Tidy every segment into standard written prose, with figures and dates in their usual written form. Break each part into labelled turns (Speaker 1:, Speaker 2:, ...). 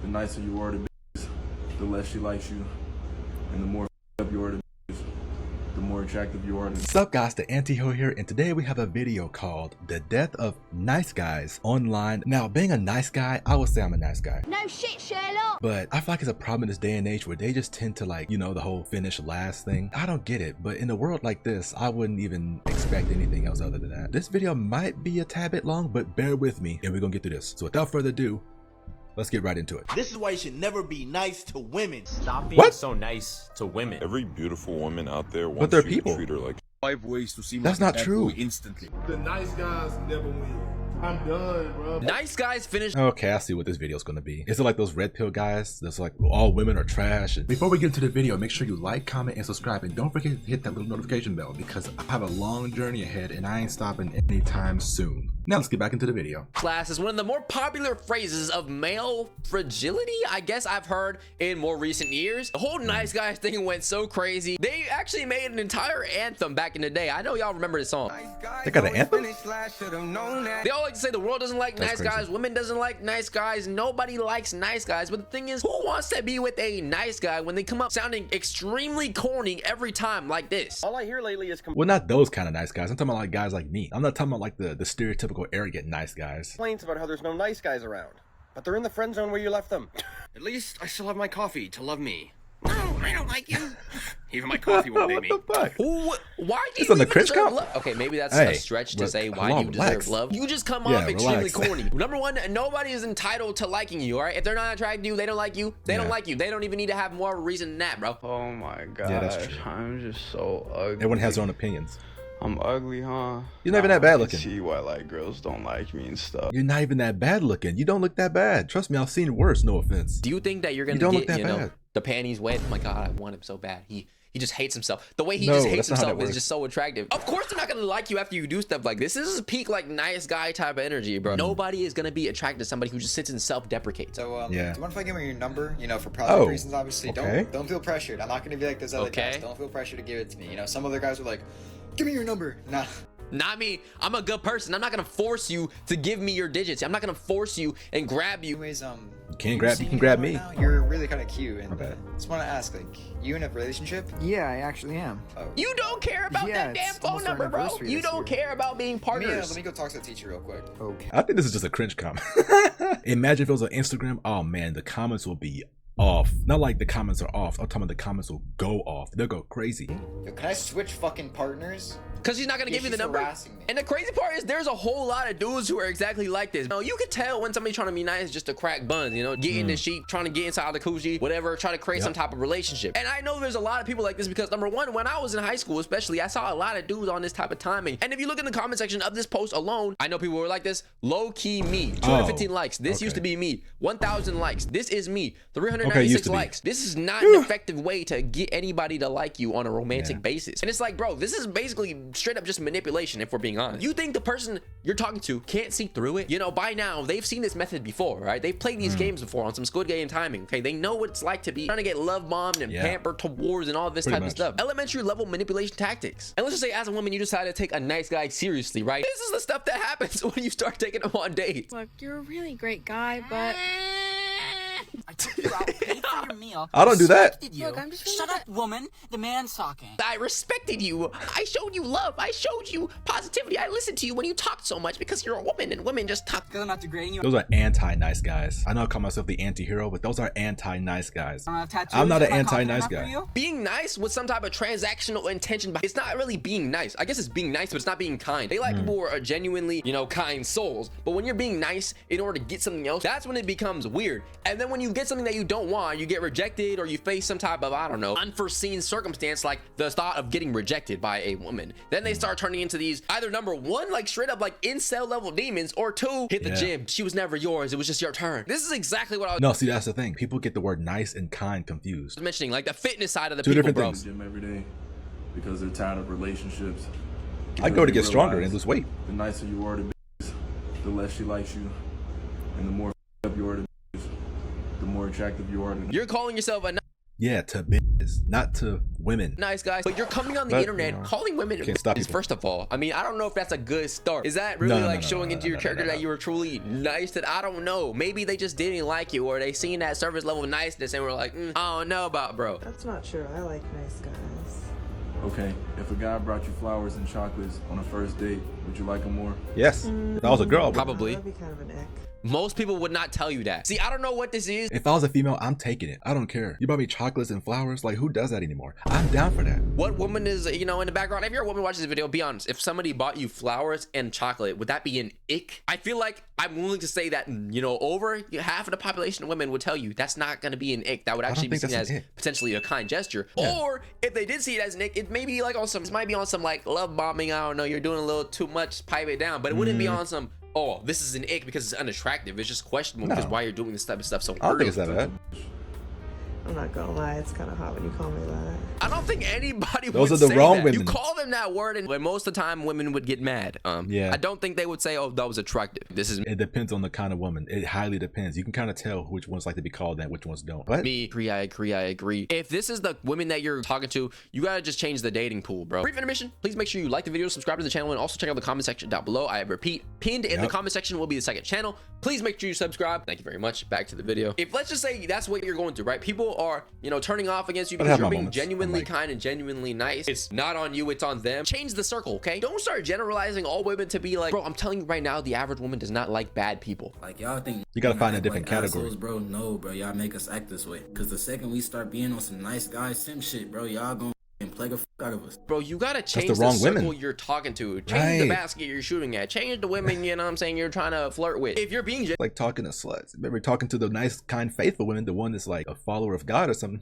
Speaker 1: the nicer you are to bitches, the less she likes you, and the more up you are to bitches, the more attractive you are to.
Speaker 2: What's up guys, the Anti-Hero here, and today we have a video called The Death of Nice Guys Online. Now, being a nice guy, I would say I'm a nice guy.
Speaker 3: No shit, Sherlock!
Speaker 2: But I feel like it's a problem in this day and age where they just tend to, like, you know, the whole finish last thing. I don't get it, but in a world like this, I wouldn't even expect anything else other than that. This video might be a tad bit long, but bear with me and we're gonna get through this. So without further ado, let's get right into it.
Speaker 4: This is why you should never be nice to women.
Speaker 5: Stop being
Speaker 2: What?
Speaker 5: so nice to women.
Speaker 6: Every beautiful woman out there
Speaker 2: But
Speaker 6: wants
Speaker 2: they're
Speaker 6: you
Speaker 2: people.
Speaker 6: to treat her like
Speaker 7: 5 ways to see
Speaker 2: That's
Speaker 7: my
Speaker 2: not
Speaker 7: bad
Speaker 2: true.
Speaker 7: boy instantly.
Speaker 1: The nice guys never win. I'm done, bro.
Speaker 5: Nice guys finish.
Speaker 2: Okay, I see what this video is going to be. Is it like those red pill guys that's like all women are trash? And before we get into the video, make sure you like, comment, and subscribe, and don't forget to hit that little notification bell because I have a long journey ahead and I ain't stopping anytime soon. Now let's get back into the video.
Speaker 5: Class is one of the more popular phrases of male fragility, I guess I've heard in more recent years. The whole nice guys thing went so crazy. They actually made an entire anthem back in the day. I know y'all remember this song.
Speaker 2: They got an anthem?
Speaker 5: They all like to say the world doesn't like
Speaker 2: That's
Speaker 5: nice
Speaker 2: crazy.
Speaker 5: guys, women doesn't like nice guys, nobody likes nice guys. But the thing is, who wants to be with a nice guy when they come up sounding extremely corny every time like this?
Speaker 8: All I hear lately is
Speaker 2: Well, not those kind of nice guys. I'm talking about like guys like me. I'm not talking about like the stereotypical arrogant nice guys.
Speaker 8: complaints about how there's no nice guys around. But they're in the friend zone where you left them. At least I still have my coffee to love me. No, I don't like you. Even my coffee won't pay me.
Speaker 2: What the fuck?
Speaker 5: Why do
Speaker 2: It's
Speaker 5: you
Speaker 2: on the
Speaker 5: even
Speaker 2: cringe
Speaker 5: deserve
Speaker 2: count?
Speaker 5: love? Okay, maybe that's
Speaker 2: Hey,
Speaker 5: a stretch to
Speaker 2: but
Speaker 5: say
Speaker 2: come
Speaker 5: why
Speaker 2: on,
Speaker 5: you
Speaker 2: relax.
Speaker 5: deserve love. You just come
Speaker 2: Yeah,
Speaker 5: off extremely
Speaker 2: relax.
Speaker 5: corny. Number one, nobody is entitled to liking you, all right? If they're not attracted to you, they don't like you, they don't
Speaker 2: Yeah.
Speaker 5: like you. They don't even need to have more of a reason than that, bro.
Speaker 9: Oh my gosh,
Speaker 2: Yeah, that's true.
Speaker 9: I'm just so ugly.
Speaker 2: Everyone has their own opinions.
Speaker 9: I'm ugly, huh?
Speaker 2: You're not even that bad
Speaker 9: I
Speaker 2: looking.
Speaker 9: see why like girls don't like me and stuff.
Speaker 2: You're not even that bad looking. You don't look that bad. Trust me, I've seen worse, no offense.
Speaker 5: Do you think that you're
Speaker 2: You
Speaker 5: gonna
Speaker 2: don't look
Speaker 5: get,
Speaker 2: that
Speaker 5: you know,
Speaker 2: bad.
Speaker 5: the panties wet? Oh my god, I want him so bad. He just hates himself. The way he
Speaker 2: No,
Speaker 5: just hates
Speaker 2: that's not how that
Speaker 5: himself is
Speaker 2: works.
Speaker 5: just so attractive. Of course they're not gonna like you after you do stuff like this. This is peak like nice guy type of energy, bro. Nobody is gonna be attracted to somebody who just sits and self-deprecates.
Speaker 10: So,
Speaker 2: Yeah.
Speaker 10: do you mind if I give me your number? You know, for project
Speaker 2: Oh,
Speaker 10: reasons, obviously.
Speaker 2: okay.
Speaker 10: Don't feel pressured. I'm not gonna be like those other
Speaker 5: Okay.
Speaker 10: guys. Don't feel pressured to give it to me. You know, some other guys are like, give me your number. Nah.
Speaker 5: Not me. I'm a good person. I'm not gonna force you to give me your digits. I'm not gonna force you and grab you.
Speaker 10: Anyways,
Speaker 2: You can grab me.
Speaker 10: Now? You're really kind of cute, and
Speaker 2: Okay.
Speaker 10: just want to ask, like, you in a relationship?
Speaker 11: Yeah, I actually am.
Speaker 10: Oh.
Speaker 5: You don't care about
Speaker 11: Yeah,
Speaker 5: that damn
Speaker 11: it's
Speaker 5: phone
Speaker 11: almost our
Speaker 5: number, bro.
Speaker 11: anniversary
Speaker 5: You
Speaker 11: this
Speaker 5: don't
Speaker 11: year.
Speaker 5: care about being partners.
Speaker 10: Let me go talk to the teacher real quick.
Speaker 11: Okay.
Speaker 2: I think this is just a cringe comment. Imagine if it was on Instagram. Oh man, the comments will be off. Not like the comments are off. I'm talking about the comments will go off. They'll go crazy.
Speaker 10: Yo, can I switch fucking partners?
Speaker 5: Because she's not gonna
Speaker 10: Yeah,
Speaker 5: give you the
Speaker 10: she's
Speaker 5: number.
Speaker 10: harassing me.
Speaker 5: And the crazy part is there's a whole lot of dudes who are exactly like this. You know, you could tell when somebody's trying to be nice just to crack buns, you know, get in the sheet, trying to get inside the coochie, whatever, try to create some type of relationship. And I know there's a lot of people like this because number one, when I was in high school, especially, I saw a lot of dudes on this type of timing. And if you look in the comment section of this post alone, I know people were like this. Low-key me. 215
Speaker 2: Oh,
Speaker 5: likes. This used to be me. 1,000 likes. This is me.
Speaker 2: Okay,
Speaker 5: 396
Speaker 2: used to be.
Speaker 5: likes. This is not an effective way to get anybody to like you on a romantic
Speaker 2: Yeah.
Speaker 5: basis. And it's like, bro, this is basically straight up just manipulation, if we're being honest. You think the person you're talking to can't see through it? You know, by now, they've seen this method before, right? They've played these games before on some Squid Game timing, okay? They know what it's like to be trying to get love bombed and
Speaker 2: Yeah.
Speaker 5: pampered towards and all this
Speaker 2: Pretty
Speaker 5: type
Speaker 2: much.
Speaker 5: of stuff. Elementary level manipulation tactics. And let's just say, as a woman, you decide to take a nice guy seriously, right? This is the stuff that happens when you start taking them on dates.
Speaker 3: Look, you're a really great guy, but
Speaker 11: I took you out, paid for your meal.
Speaker 2: I don't do that.
Speaker 11: respected you.
Speaker 3: Look, I'm just
Speaker 11: Shut
Speaker 3: really
Speaker 11: up, woman. The man's talking.
Speaker 5: I respected you. I showed you love. I showed you positivity. I listened to you when you talked so much because you're a woman and women just talk.
Speaker 11: Because I'm not degrading you.
Speaker 2: Those are anti-nice guys. I know I call myself the anti-hero, but those are anti-nice guys.
Speaker 11: I don't have tattoos.
Speaker 2: I'm not an
Speaker 11: Am I confident
Speaker 2: anti-nice
Speaker 11: enough for
Speaker 2: guy.
Speaker 11: you?
Speaker 5: Being nice with some type of transactional intention, but it's not really being nice. I guess it's being nice, but it's not being kind. They like people who are genuinely, you know, kind souls. But when you're being nice in order to get something else, that's when it becomes weird. And then when you get something that you don't want, you get rejected or you face some type of, I don't know, unforeseen circumstance like the thought of getting rejected by a woman. Then they start turning into these either number one, like straight up like incel level demons, or two, hit the
Speaker 2: Yeah.
Speaker 5: gym. She was never yours. It was just your turn. This is exactly what I was
Speaker 2: No, see, that's the thing. People get the word nice and kind confused.
Speaker 5: mentioning, like the fitness side of the
Speaker 2: Two
Speaker 5: people,
Speaker 2: different
Speaker 5: bro.
Speaker 2: things.
Speaker 1: Gym every day because they're tired of relationships.
Speaker 2: I go to get stronger and lose weight.
Speaker 1: The nicer you are to bitches, the less she likes you, and the more up you are to bitches, the more attractive you are to.
Speaker 5: You're calling yourself a
Speaker 2: Yeah, to bitches, not to women.
Speaker 5: nice guys, but you're coming on the
Speaker 2: But,
Speaker 5: internet
Speaker 2: you know,
Speaker 5: calling women
Speaker 2: can't stop
Speaker 5: is
Speaker 2: people.
Speaker 5: first of all, I mean, I don't know if that's a good start. Is that really
Speaker 2: No,
Speaker 5: like
Speaker 2: no,
Speaker 5: showing
Speaker 2: no,
Speaker 5: into your character that you were truly nice? That I don't know. Maybe they just didn't like you, or they seen that surface level of niceness and were like, I don't know about bro.
Speaker 7: That's not true. I like nice guys.
Speaker 1: Okay, if a guy brought you flowers and chocolates on a first date, would you like him more?
Speaker 2: Yes. If I was a girl, I would.
Speaker 5: Probably.
Speaker 7: That'd be kind of an ick.
Speaker 5: Most people would not tell you that. See, I don't know what this is.
Speaker 2: If I was a female, I'm taking it. I don't care. You brought me chocolates and flowers. Like, who does that anymore? I'm down for that.
Speaker 5: What woman is, you know, in the background? If you're a woman watching this video, be honest. If somebody bought you flowers and chocolate, would that be an ick? I feel like I'm willing to say that, you know, over half of the population of women would tell you that's not going to be an ick. That would actually be
Speaker 2: think
Speaker 5: seen
Speaker 2: that's
Speaker 5: as
Speaker 2: an ick.
Speaker 5: potentially a kind gesture.
Speaker 2: Yeah.
Speaker 5: Or if they did see it as an ick, it may be like on some, it might be on some like love bombing. I don't know. You're doing a little too much. Pipe it down. But it wouldn't be on some, oh, this is an ick because it's unattractive. It's just questionable because why you're doing this type of stuff so
Speaker 2: I don't think it's
Speaker 5: early.
Speaker 2: that bad.
Speaker 7: I'm not gonna lie, it's kind of hot when you call me that.
Speaker 5: I don't think anybody
Speaker 2: Those
Speaker 5: would
Speaker 2: are the
Speaker 5: say
Speaker 2: wrong
Speaker 5: that.
Speaker 2: women.
Speaker 5: You call them that word, and most of the time women would get mad.
Speaker 2: Yeah.
Speaker 5: I don't think they would say, "Oh, that was attractive." This is
Speaker 2: It depends on the kind of woman. It highly depends. You can kind of tell which ones like to be called that, which ones don't. What?
Speaker 5: me. I agree. If this is the women that you're talking to, you gotta just change the dating pool, bro. Brief intermission. Please make sure you like the video, subscribe to the channel, and also check out the comment section down below. I repeat, pinned in the comment section will be the second channel. Please make sure you subscribe. Thank you very much. Back to the video. If let's just say that's what you're going through, right? People are, you know, turning off against you
Speaker 2: I
Speaker 5: because
Speaker 2: have
Speaker 5: you're
Speaker 2: my
Speaker 5: being
Speaker 2: moments.
Speaker 5: genuinely
Speaker 2: I'm like-
Speaker 5: kind and genuinely nice. It's not on you, it's on them. Change the circle, okay? Don't start generalizing all women to be like, bro, I'm telling you right now, the average woman does not like bad people.
Speaker 12: Like, y'all think
Speaker 2: You gotta
Speaker 12: women
Speaker 2: find a
Speaker 12: act
Speaker 2: different
Speaker 12: like
Speaker 2: category.
Speaker 12: assholes, bro? No, bro, y'all make us act this way. Cause the second we start being on some nice guy sim shit, bro, y'all gonna plague a out of us.
Speaker 5: Bro, you gotta change
Speaker 2: the
Speaker 5: the,
Speaker 2: wrong
Speaker 5: circle
Speaker 2: women.
Speaker 5: you're talking to. Change the
Speaker 2: Right.
Speaker 5: basket you're shooting at. Change the women, you know what I'm saying, you're trying to flirt with. If you're being
Speaker 2: Like talking to sluts. Remember talking to the nice, kind, faithful women, the one that's like a follower of God or something.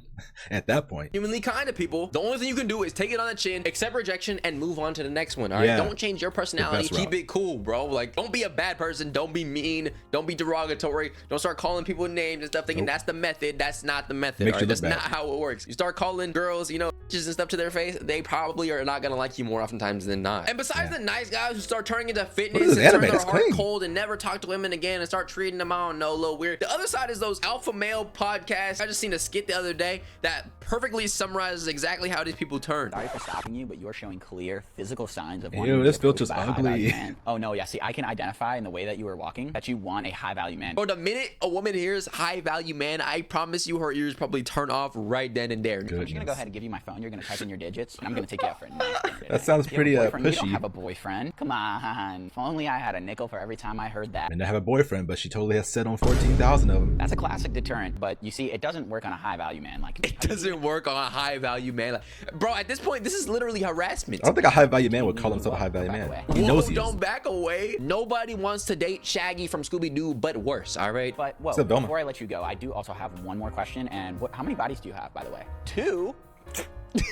Speaker 2: At that point,
Speaker 5: genuinely kind of people, the only thing you can do is take it on the chin, accept rejection, and move on to the next one. All right,
Speaker 2: Yeah.
Speaker 5: don't change your personality.
Speaker 2: best
Speaker 5: Keep
Speaker 2: route.
Speaker 5: it cool, bro. Like, don't be a bad person. Don't be mean. Don't be derogatory. Don't start calling people names and stuff, thinking that's the method. That's not the method.
Speaker 2: Makes
Speaker 5: All
Speaker 2: you
Speaker 5: right,
Speaker 2: look
Speaker 5: that's
Speaker 2: bad.
Speaker 5: not how it works. You start calling girls, you know, bitches and stuff to their face, they probably are not gonna like you more oftentimes than not. And besides the nice guys who start turning into fitness
Speaker 2: this
Speaker 5: and turn
Speaker 2: anime?
Speaker 5: their
Speaker 2: That's
Speaker 5: heart
Speaker 2: clean.
Speaker 5: cold and never talk to women again and start treating them, I don't know, a little weird. The other side is those alpha male podcasts. I just seen a skit the other day that perfectly summarizes exactly how these people turn.
Speaker 11: Sorry for stopping you, but you're showing clear physical signs of
Speaker 2: Ew,
Speaker 11: wanting to
Speaker 2: this
Speaker 11: be
Speaker 2: filter's
Speaker 11: approached by a high-value
Speaker 2: ugly.
Speaker 11: man. Oh no, yeah. See, I can identify in the way that you were walking that you want a high value man.
Speaker 5: Bro, the minute a woman hears high value man, I promise you her ears probably turn off right then and there.
Speaker 11: I'm just gonna go ahead and give you my phone. You're gonna type in your digits, and I'm gonna take you out for a nice dinner.
Speaker 2: That sounds
Speaker 11: You have a
Speaker 2: pretty,
Speaker 11: boyfriend? You
Speaker 2: pushy.
Speaker 11: don't have a boyfriend. Come on. If only I had a nickel for every time I heard that.
Speaker 2: and I have a boyfriend, but she totally has set on 14,000 of them.
Speaker 11: That's a classic deterrent, but you see, it doesn't work on a high value man. Like,
Speaker 5: It doesn't work on a high value man. Like, bro, at this point, this is literally harassment.
Speaker 2: I don't think a high value man would call himself a high value man. He
Speaker 5: Whoa,
Speaker 2: knows he is.
Speaker 5: don't back away. Nobody wants to date Shaggy from Scooby-Doo, but worse, all right?
Speaker 11: But whoa,
Speaker 2: Except Velma.
Speaker 11: before I let you go, I do also have one more question. And how many bodies do you have, by the way? 2?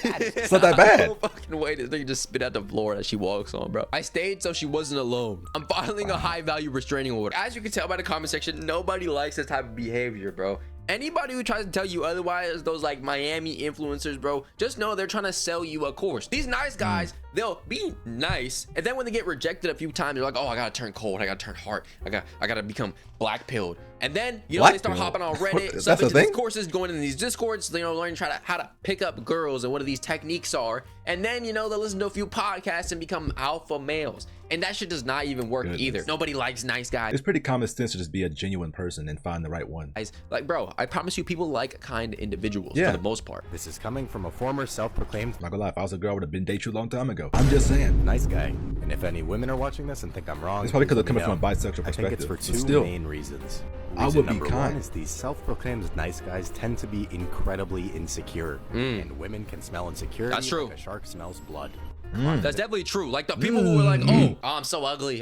Speaker 2: It's not that bad.
Speaker 5: No fucking way. This thing just spit out the floor that she walks on, bro. I stayed so she wasn't alone. I'm filing a high value restraining order. As you can tell by the comment section, nobody likes this type of behavior, bro. Anybody who tries to tell you otherwise, those like Miami influencers, bro, just know they're trying to sell you a course. These nice guys, they'll be nice, and then when they get rejected a few times, they're like, oh, I gotta turn cold, I gotta turn hard, I gotta become black pilled. And then, you know, they start hopping on Reddit,
Speaker 2: That's
Speaker 5: stuff
Speaker 2: a
Speaker 5: into
Speaker 2: thing?
Speaker 5: these courses, going into these discords, you know, learning how to pick up girls and what these techniques are. And then, you know, they'll listen to a few podcasts and become alpha males. And that shit does not even work either. Nobody likes nice guys.
Speaker 2: It's pretty common sense to just be a genuine person and find the right one.
Speaker 5: Like, bro, I promise you, people like kind individuals for the most part.
Speaker 8: This is coming from a former self-proclaimed
Speaker 2: Not gonna lie, if I was a girl, I would have been dated you a long time ago. I'm just saying.
Speaker 8: nice guy. And if any women are watching this and think I'm wrong,
Speaker 2: It's probably because
Speaker 8: please
Speaker 2: they're coming
Speaker 8: let me
Speaker 2: from a
Speaker 8: know.
Speaker 2: bisexual
Speaker 8: I think it's
Speaker 2: perspective.
Speaker 8: for
Speaker 2: But
Speaker 8: two
Speaker 2: still,
Speaker 8: main reasons.
Speaker 2: I
Speaker 8: Reason
Speaker 2: would be
Speaker 8: number
Speaker 2: kind.
Speaker 8: one is these self-proclaimed nice guys tend to be incredibly insecure, and women can smell insecurity.
Speaker 5: That's true.
Speaker 8: Like a shark smells blood.
Speaker 5: That's definitely true. Like the people who are like, oh, I'm so ugly,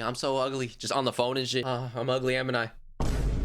Speaker 5: just on the phone and shit. I'm ugly, am I?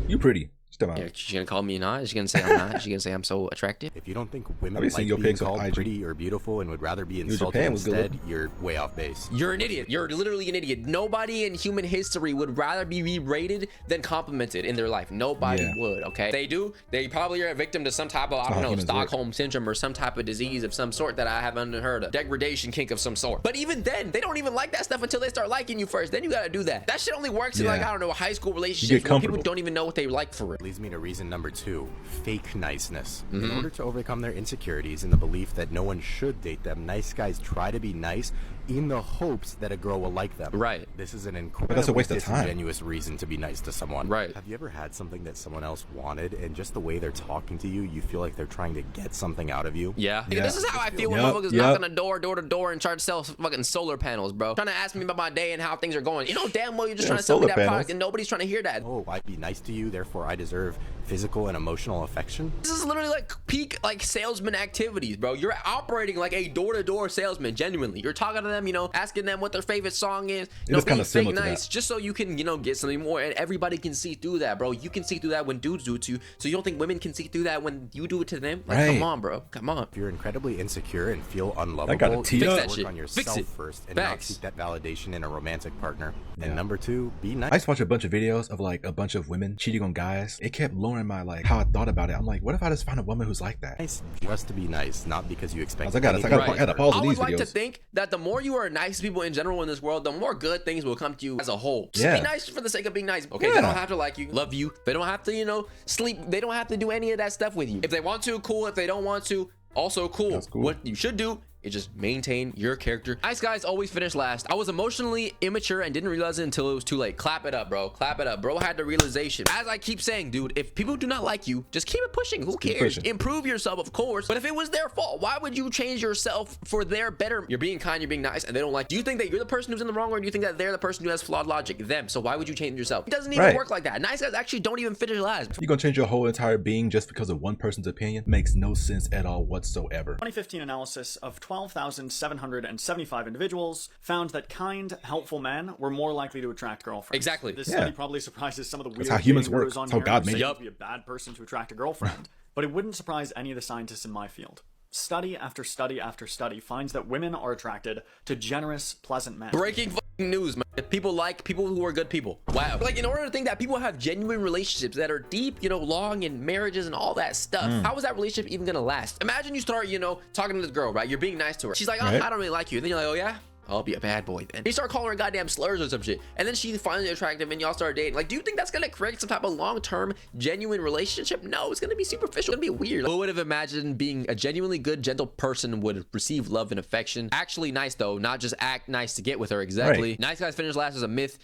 Speaker 2: You pretty. Step out.
Speaker 5: Yeah, she's gonna call me not. She's gonna say I'm not. She's gonna say I'm so attractive.
Speaker 8: If you don't think women
Speaker 2: Have you seen
Speaker 8: like
Speaker 2: your
Speaker 8: being
Speaker 2: pics on
Speaker 8: called
Speaker 2: IG?
Speaker 8: pretty or beautiful and would rather be
Speaker 2: Japan
Speaker 8: insulted
Speaker 2: was good
Speaker 8: instead,
Speaker 2: looking.
Speaker 8: you're way off base.
Speaker 5: You're an idiot. You're literally an idiot. Nobody in human history would rather be berated than complimented in their life. Nobody would, okay? They do. They probably are a victim to some type of, I
Speaker 2: how
Speaker 5: don't know,
Speaker 2: humans work.
Speaker 5: Stockholm syndrome or some type of disease of some sort that I haven't heard of. Degradation kink of some sort. But even then, they don't even like that stuff until they start liking you first. Then you gotta do that. That shit only works in like, I don't know, high school relationships where people
Speaker 2: comfortable.
Speaker 5: don't even know what they like for it.
Speaker 8: Leads me to reason number 2, fake niceness. In
Speaker 5: Mm-hmm.
Speaker 8: order to overcome their insecurities and the belief that no one should date them, nice guys try to be nice in the hopes that a girl will like them.
Speaker 5: Right.
Speaker 8: This is an
Speaker 2: that's a
Speaker 8: incredibly
Speaker 2: waste of time.
Speaker 8: disingenuous reason to be nice to someone.
Speaker 5: Right.
Speaker 8: Have you ever had something that someone else wanted, and just the way they're talking to you, you feel like they're trying to get something out of you?
Speaker 5: Yeah.
Speaker 2: Yeah.
Speaker 5: This is how I feel when
Speaker 2: Yep,
Speaker 5: motherfuckers
Speaker 2: yep.
Speaker 5: knock on the door to door, and try to sell fucking solar panels, bro. Trying to ask me about my day and how things are going. You know damn well you're just
Speaker 2: Yeah,
Speaker 5: trying to sell me
Speaker 2: solar
Speaker 5: that
Speaker 2: panels.
Speaker 5: product, and nobody's trying to hear that.
Speaker 8: Oh, I'd be nice to you, therefore I deserve physical and emotional affection?
Speaker 5: This is literally like peak like salesman activities, bro. You're operating like a door-to-door salesman, genuinely. You're talking to them, you know, asking them what their favorite song is, you know,
Speaker 2: is
Speaker 5: being
Speaker 2: kinda
Speaker 5: fake
Speaker 2: similar to
Speaker 5: nice,
Speaker 2: that.
Speaker 5: just so you can, you know, get something more. And everybody can see through that, bro. You can see through that when dudes do it to you. So you don't think women can see through that when you do it to them? Like,
Speaker 2: Right.
Speaker 5: come on, bro. Come on.
Speaker 8: If you're incredibly insecure and feel unlovable,
Speaker 2: gotta tee
Speaker 8: you
Speaker 2: up.
Speaker 8: gotta
Speaker 5: Fix that
Speaker 8: work
Speaker 5: shit.
Speaker 8: on
Speaker 5: Fix
Speaker 8: yourself
Speaker 5: it.
Speaker 8: first and
Speaker 5: Facts.
Speaker 8: not seek that validation in a romantic partner.
Speaker 2: Yeah.
Speaker 8: And number 2, be nice.
Speaker 2: I used to watch a bunch of videos of like a bunch of women cheating on guys. It kept lowering my like how I thought about it. I'm like, what if I just find a woman who's like that?
Speaker 8: Nice just to be nice, not because you expect
Speaker 2: I gotta
Speaker 8: anything
Speaker 2: pause
Speaker 8: from
Speaker 2: all
Speaker 5: I
Speaker 2: of
Speaker 5: would
Speaker 2: these
Speaker 5: like to
Speaker 2: videos.
Speaker 5: think that the more you are nice to people in general in this world, the more good things will come to you as a whole. Just
Speaker 2: Yeah.
Speaker 5: be nice for the sake of being nice. Okay,
Speaker 2: Yeah.
Speaker 5: they don't have to like you, love you. They don't have to, you know, sleep. They don't have to do any of that stuff with you. If they want to, cool. If they don't want to, also cool.
Speaker 2: That's cool.
Speaker 5: What you should do is just maintain your character. Nice guys always finish last. I was emotionally immature and didn't realize it until it was too late. Clap it up, bro. Clap it up. Bro had the realization. As I keep saying, dude, if people do not like you, just keep it pushing. Who
Speaker 2: keep
Speaker 5: cares?
Speaker 2: pushing.
Speaker 5: Improve yourself, of course. But if it was their fault, why would you change yourself for their better? You're being kind, you're being nice, and they don't like. Do you think that you're the person who's in the wrong, or do you think that they're the person who has flawed logic? Them. So why would you change yourself? It doesn't even
Speaker 2: Right.
Speaker 5: work like that. Nice guys actually don't even finish last.
Speaker 2: You're gonna change your whole entire being just because of one person's opinion? Makes no sense at all whatsoever.
Speaker 13: 2015 analysis of 12,775 individuals found that kind, helpful men were more likely to attract girlfriends.
Speaker 5: Exactly.
Speaker 13: This
Speaker 2: Yeah.
Speaker 13: study probably surprises some of the weird
Speaker 2: how humans
Speaker 13: dating
Speaker 2: work.
Speaker 13: gurus on
Speaker 2: That's how
Speaker 13: here
Speaker 2: God
Speaker 13: who say
Speaker 2: made
Speaker 13: you
Speaker 2: it.
Speaker 13: have to be a bad person to attract a girlfriend, but it wouldn't surprise any of the scientists in my field. Study after study after study finds that women are attracted to generous, pleasant men.
Speaker 5: Breaking fucking news, man. People like people who are good people. Wow. Like, in order to think that people have genuine relationships that are deep, you know, long, and marriages and all that stuff, how is that relationship even gonna last? Imagine you start, you know, talking to this girl, right? You're being nice to her. She's like, oh,
Speaker 2: Right.
Speaker 5: I don't really like you. And then you're like, oh, yeah? I'll be a bad boy then. You start calling her goddamn slurs or some shit. And then she's finally attractive and y'all start dating. Like, do you think that's gonna create some type of long-term, genuine relationship? No, it's gonna be superficial. It's gonna be weird. Who would have imagined being a genuinely good, gentle person would receive love and affection? Actually nice, though, not just act nice to get with her. Exactly.
Speaker 2: Right.
Speaker 5: Nice guys finish last is a myth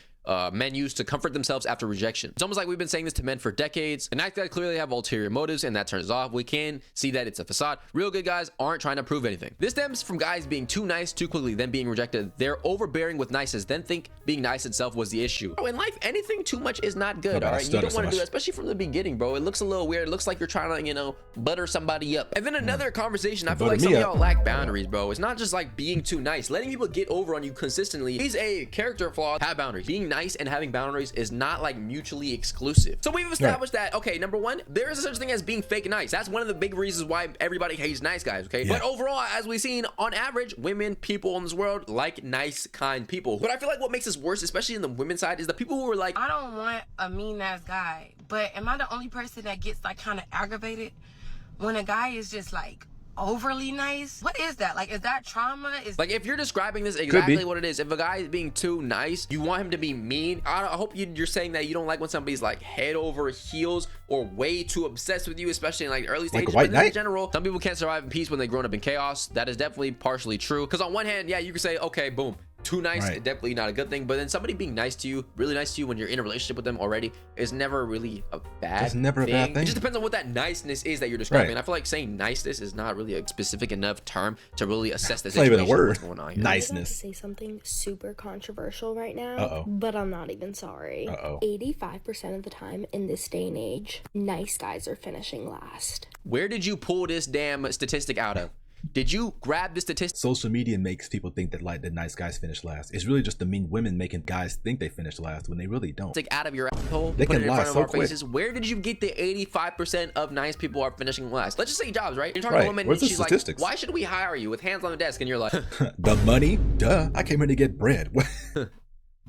Speaker 5: men use to comfort themselves after rejection. It's almost like we've been saying this to men for decades. And nice guys clearly have ulterior motives, and that turns us off. We can see that it's a facade. Real good guys aren't trying to prove anything. This stems from guys being too nice too quickly, then being rejected. They're overbearing with niceness, then think being nice itself was the issue. Bro, in life, anything too much is not good.
Speaker 2: No,
Speaker 5: All
Speaker 2: I
Speaker 5: right, you
Speaker 2: stutter
Speaker 5: don't
Speaker 2: so
Speaker 5: want to do
Speaker 2: much.
Speaker 5: that, especially from the beginning, bro. It looks a little weird. It looks like you're trying to, you know, butter somebody up. And then another conversation. I feel
Speaker 2: Butter
Speaker 5: like some
Speaker 2: me
Speaker 5: of
Speaker 2: up.
Speaker 5: y'all lack boundaries, bro. It's not just like being too nice. Letting people get over on you consistently is a character flaw. Have boundaries. Being nice and having boundaries is not like mutually exclusive. So we've established that, okay, number one, there is a such thing as being fake nice. That's one of the big reasons why everybody hates nice guys, okay?
Speaker 2: Yeah.
Speaker 5: But overall, as we've seen, on average, women, people in this world like nice, kind people. But I feel like what makes this worse, especially in the women's side, is the people who are like,
Speaker 14: I don't want a mean ass guy, but am I the only person that gets like kind of aggravated when a guy is just like overly nice? What is that? Like, is that trauma? Is
Speaker 5: like, if you're describing this exactly what it is, if a guy is being too nice, you want him to be mean. I hope you're saying that you don't like when somebody's like head over heels or way too obsessed with you, especially in like early stages.
Speaker 2: a white
Speaker 5: But in
Speaker 2: knight?
Speaker 5: general, some people can't survive in peace when they've grown up in chaos. That is definitely partially true. Because on one hand, yeah, you can say, okay, boom, too nice,
Speaker 2: Right.
Speaker 5: definitely not a good thing. But then somebody being nice to you, really nice to you when you're in a relationship with them already, is never really a bad
Speaker 2: It's never a bad thing.
Speaker 5: It just depends on what that niceness is that you're describing.
Speaker 2: Right.
Speaker 5: And I feel like saying niceness is not really a specific enough term to really assess the
Speaker 2: It's not even a
Speaker 5: situation.
Speaker 2: word.
Speaker 5: What's going on here.
Speaker 2: Niceness.
Speaker 3: say something super controversial right now,
Speaker 2: Uh-oh.
Speaker 3: but I'm not even sorry.
Speaker 2: Uh-oh.
Speaker 3: 85% of the time in this day and age, nice guys are finishing last.
Speaker 5: Where did you pull this damn statistic out of? Did you grab the statistic?
Speaker 2: Social media makes people think that like the nice guys finish last. It's really just the mean women making guys think they finish last when they really don't.
Speaker 5: Out of your asshole,
Speaker 2: They
Speaker 5: put
Speaker 2: can
Speaker 5: it in
Speaker 2: lie
Speaker 5: front of
Speaker 2: so
Speaker 5: our
Speaker 2: quick.
Speaker 5: faces. Where did you get the 85% of nice people are finishing last? Let's just say jobs, right? You're talking to
Speaker 2: Right.
Speaker 5: a woman
Speaker 2: Where's
Speaker 5: and
Speaker 2: the
Speaker 5: she's like,
Speaker 2: statistics?
Speaker 5: why should we hire you with hands on the desk? And you're like,
Speaker 2: The money? Duh. I came here to get bread.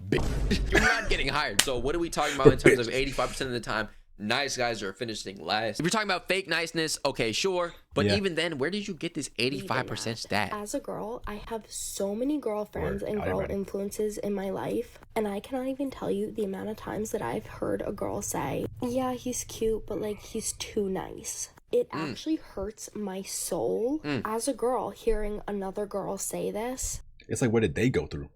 Speaker 5: bitch, you're not getting hired. So what are we talking about in terms of 85% of the time? nice guys are finishing last. If you're talking about fake niceness, okay, sure. But even then, where did you get this 85% stat?
Speaker 3: As a girl, I have so many girlfriends and girl influences in my life, and I cannot even tell you the amount of times that I've heard a girl say, yeah, he's cute, but like he's too nice. It actually hurts my soul as a girl hearing another girl say this.
Speaker 2: It's like, what did they go through?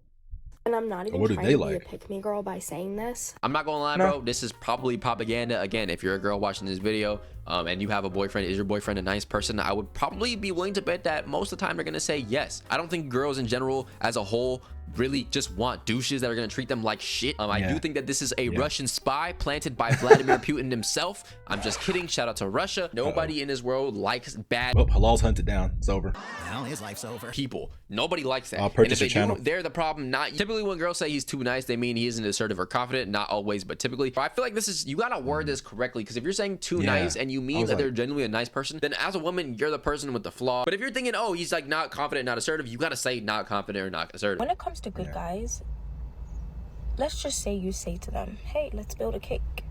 Speaker 3: And I'm not even trying to be a pick-me girl by saying this.
Speaker 5: I'm not gonna lie, bro. This is probably propaganda. Again, if you're a girl watching this video and you have a boyfriend, is your boyfriend a nice person? I would probably be willing to bet that most of the time they're gonna say yes. I don't think girls in general as a whole really just want douches that are gonna treat them like shit. I do think that this is a Russian spy planted by Vladimir Putin himself. I'm just kidding. Shout out to Russia. Nobody in this world likes bad.
Speaker 2: Well, Halal's hunted down. It's over.
Speaker 10: Well, his life's over.
Speaker 5: People. Nobody likes that.
Speaker 2: I'll purchase your channel.
Speaker 5: They're the problem. Not typically when girls say he's too nice, they mean he isn't assertive or confident. Not always, but typically. But I feel like this is, you gotta word this correctly, because if you're saying too nice and you mean that they're genuinely a nice person, then as a woman, you're the person with the flaw. But if you're thinking, oh, he's like not confident, not assertive, you gotta say not confident or not assertive.
Speaker 15: When it comes to good guys, let's just say you say to them, hey, let's build a cake.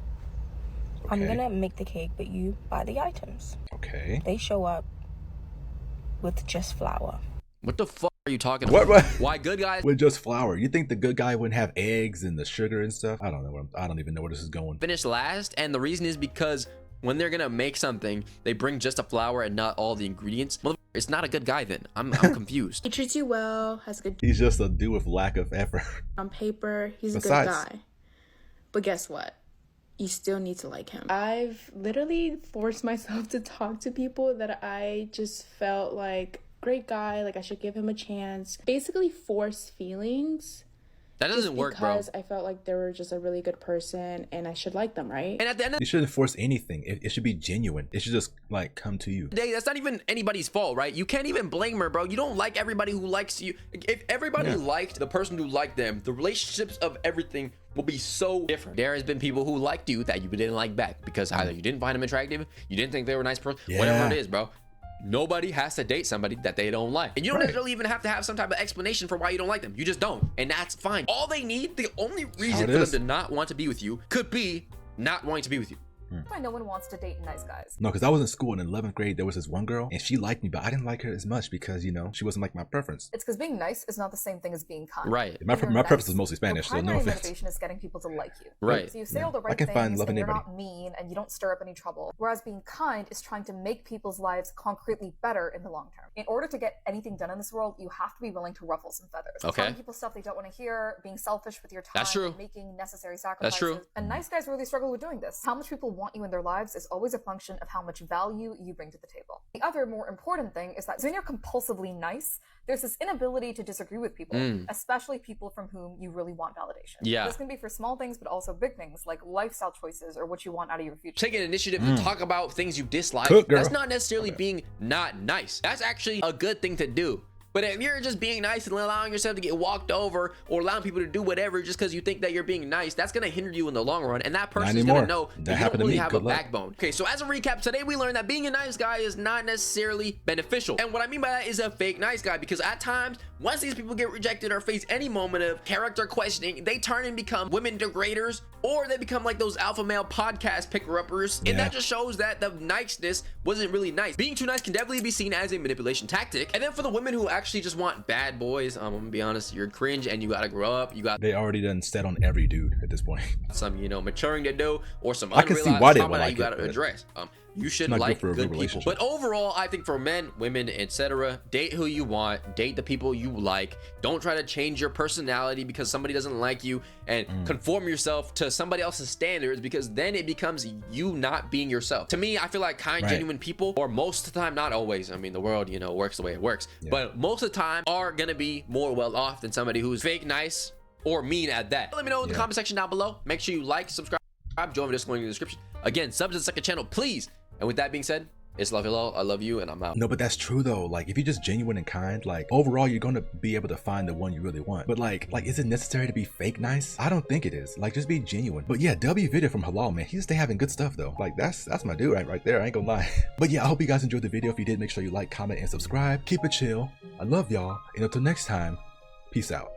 Speaker 15: I'm gonna make the cake, but you buy the items.
Speaker 2: Okay.
Speaker 15: They show up with just flour.
Speaker 5: What the fuck are you talking about? Why good guys
Speaker 2: with just flour? You think the good guy wouldn't have eggs and the sugar and stuff? I don't know. I don't even know where this is going.
Speaker 5: Finish last, and the reason is because when they're gonna make something, they bring just the flour and not all the ingredients. It's not a good guy then. I'm confused.
Speaker 16: He treats you well, has good.
Speaker 2: He's just a dude with lack of effort.
Speaker 16: On paper, he's a good guy. But guess what? You still need to like him. I've literally forced myself to talk to people that I just felt like great guy, like I should give him a chance. Basically force feelings.
Speaker 5: That doesn't work, bro.
Speaker 16: Because I felt like they were just a really good person and I should like them, right?
Speaker 5: And at the end of
Speaker 2: you shouldn't force anything. It should be genuine. It should just like come to you.
Speaker 5: That's not even anybody's fault, right? You can't even blame her, bro. You don't like everybody who likes you. If everybody liked the person who liked them, the relationships of everything will be so different. There has been people who liked you that you didn't like back because either you didn't find them attractive, you didn't think they were a nice person, whatever it is, bro. Nobody has to date somebody that they don't like. And you don't necessarily even have to have some type of explanation for why you don't like them. You just don't. And that's fine. All they need, the only reason for them to not want to be with you could be not wanting to be with you.
Speaker 17: Why no one wants to date nice guys?
Speaker 2: No, because I was in school in 11th grade. There was this one girl and she liked me, but I didn't like her as much because, you know, she wasn't like my preference.
Speaker 17: It's because being nice is not the same thing as being kind.
Speaker 2: Right. My preference is mostly Spanish, so no offense.
Speaker 17: Your motivation is getting people to like you.
Speaker 5: Right.
Speaker 17: So you say all the right things and you're not mean and you don't stir up any trouble. Whereas being kind is trying to make people's lives concretely better in the long term. In order to get anything done in this world, you have to be willing to ruffle some feathers. Telling people stuff they don't want to hear, being selfish with your time,
Speaker 5: that's true.
Speaker 17: Making necessary sacrifices.
Speaker 5: That's true.
Speaker 17: And nice guys really struggle with doing this. How much people want you in their lives is always a function of how much value you bring to the table. The other more important thing is that when you're compulsively nice, there's this inability to disagree with people, especially people from whom you really want validation.
Speaker 5: Yeah.
Speaker 17: This can be for small things, but also big things like lifestyle choices or what you want out of your future.
Speaker 5: Take an initiative to talk about things you dislike. That's not necessarily being not nice. That's actually a good thing to do. But if you're just being nice and allowing yourself to get walked over or allowing people to do whatever just because you think that you're being nice, that's going to hinder you in the long run. And that person is going to know that you don't really have a backbone. Okay, so as a recap, today we learned that being a nice guy is not necessarily beneficial. And what I mean by that is a fake nice guy, because at times, once these people get rejected or face any moment of character questioning, they turn and become women degraders, or they become like those alpha male podcast picker-uppers. And that just shows that the niceness wasn't really nice. Being too nice can definitely be seen as a manipulation tactic. And then for the women who actually just want bad boys, I'm gonna be honest, you're cringe and you gotta grow up. They
Speaker 2: already done set on every dude at this point.
Speaker 5: Some, you know, maturing to do, or some
Speaker 2: I can see why they would like
Speaker 5: you gotta address. You should like good people. But overall, I think for men, women, etc., date who you want, date the people you like. Don't try to change your personality because somebody doesn't like you, and conform yourself to somebody else's standards, because then it becomes you not being yourself. To me, I feel like kind, genuine people, or most of the time, not always, I mean, the world, you know, works the way it works, but most of the time are gonna be more well off than somebody who's fake nice or mean at that. Let me know in the comment section down below. Make sure you like, subscribe, join the Discord in the description. Again, sub to the second channel, please. And with that being said, it's love hello, I love you, and I'm out.
Speaker 2: No, but that's true though. Like, if you're just genuine and kind, like overall you're gonna be able to find the one you really want. But like is it necessary to be fake nice? I don't think it is. Like, just be genuine. But yeah, W video from Halal, man, he's stay having good stuff though. Like, that's my dude right there, I ain't gonna lie. But yeah, I hope you guys enjoyed the video. If you did, make sure you like, comment, and subscribe. Keep it chill. I love y'all, and until next time, peace out.